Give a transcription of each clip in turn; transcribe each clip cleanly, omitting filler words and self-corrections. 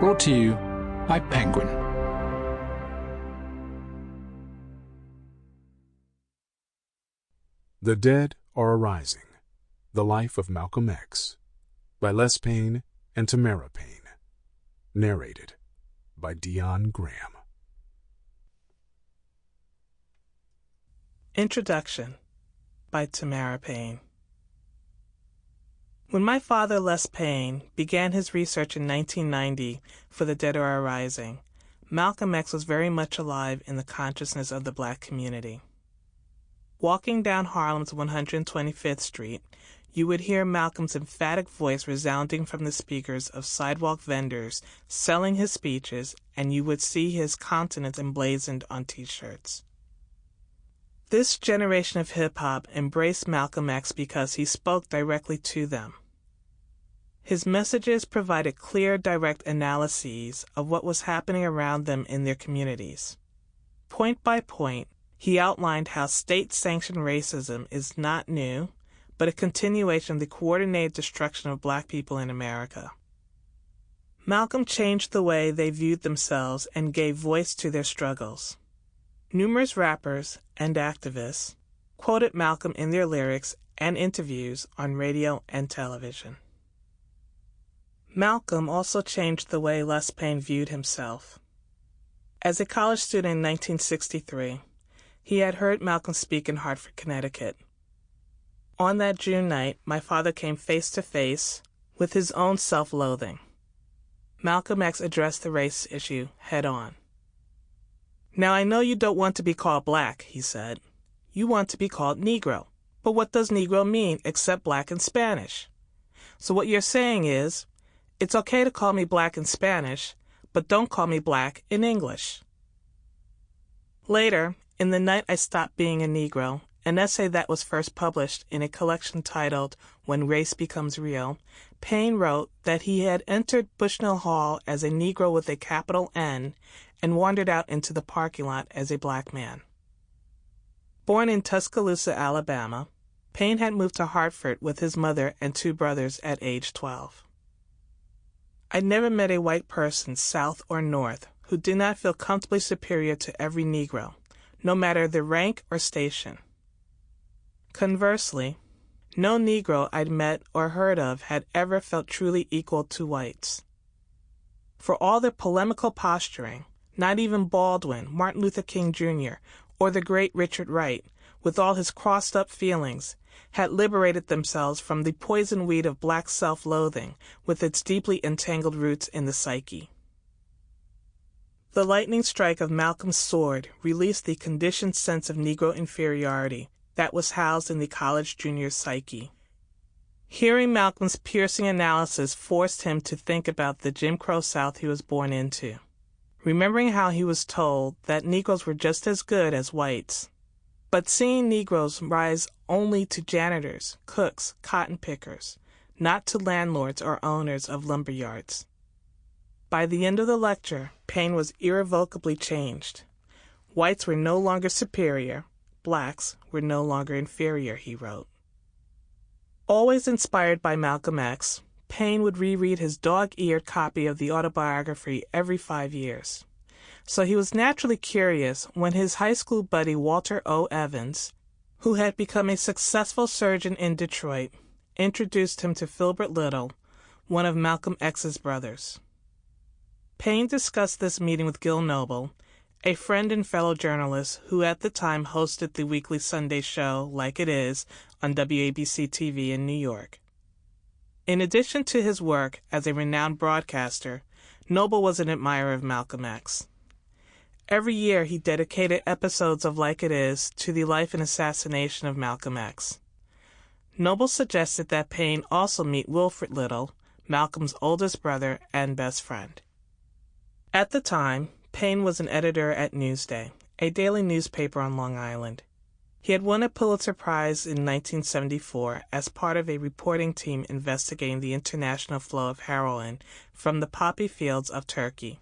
Brought to you by Penguin. The Dead Are Arising, The Life of Malcolm X, by Les Payne and Tamara Payne. Narrated by Dion Graham. Introduction by Tamara Payne. When my father, Les Payne, began his research in 1990 for The Dead Are Arising, Malcolm X was very much alive in the consciousness of the Black community. Walking down Harlem's 125th Street, you would hear Malcolm's emphatic voice resounding from the speakers of sidewalk vendors selling his speeches, and you would see his countenance emblazoned on T-shirts. This generation of hip-hop embraced Malcolm X because he spoke directly to them. His messages provided clear, direct analyses of what was happening around them in their communities. Point by point, he outlined how state-sanctioned racism is not new, but a continuation of the coordinated destruction of Black people in America. Malcolm changed the way they viewed themselves and gave voice to their struggles. Numerous rappers and activists quoted Malcolm in their lyrics and interviews on radio and television. Malcolm also changed the way Les Payne viewed himself. As a college student in 1963, he had heard Malcolm speak in Hartford, Connecticut. On that June night, my father came face to face with his own self-loathing. Malcolm X addressed the race issue head-on. "Now I know you don't want to be called Black," he said. "You want to be called Negro. But what does Negro mean except Black in Spanish? So what you're saying is, it's okay to call me Black in Spanish, but don't call me Black in English." Later, in The Night I Stopped Being a Negro, an essay that was first published in a collection titled When Race Becomes Real, Payne wrote that he had entered Bushnell Hall as a Negro with a capital N and wandered out into the parking lot as a Black man. Born in Tuscaloosa, Alabama, Payne had moved to Hartford with his mother and two brothers at age 12. "I'd never met a white person, South or North, who did not feel comfortably superior to every Negro, no matter their rank or station. Conversely, no Negro I'd met or heard of had ever felt truly equal to whites. For all their polemical posturing, not even Baldwin, Martin Luther King Jr., or the great Richard Wright, with all his crossed-up feelings, had liberated themselves from the poison weed of Black self-loathing with its deeply entangled roots in the psyche. The lightning strike of Malcolm's sword released the conditioned sense of Negro inferiority that was housed in the college junior's psyche. Hearing Malcolm's piercing analysis forced him to think about the Jim Crow South he was born into, remembering how he was told that Negroes were just as good as whites, but seeing Negroes rise only to janitors, cooks, cotton pickers, not to landlords or owners of lumber yards. By the end of the lecture, Payne was irrevocably changed. Whites were no longer superior, Blacks were no longer inferior, he wrote. Always inspired by Malcolm X, Payne would reread his dog-eared copy of the autobiography every 5 years. So he was naturally curious when his high school buddy Walter O. Evans, who had become a successful surgeon in Detroit, introduced him to Filbert Little, one of Malcolm X's brothers. Payne discussed this meeting with Gil Noble, a friend and fellow journalist who at the time hosted the weekly Sunday show Like It Is on WABC-TV in New York. In addition to his work as a renowned broadcaster, Noble was an admirer of Malcolm X. Every year he dedicated episodes of Like It Is to the life and assassination of Malcolm X. Noble suggested that Payne also meet Wilfred Little, Malcolm's oldest brother and best friend. At the time, Payne was an editor at Newsday, a daily newspaper on Long Island. He had won a Pulitzer Prize in 1974 as part of a reporting team investigating the international flow of heroin from the poppy fields of Turkey,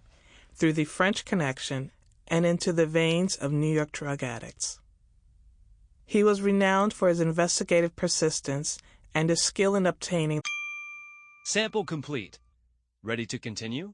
through the French Connection, and into the veins of New York drug addicts. He was renowned for his investigative persistence and his skill in obtaining. Sample complete. Ready to continue?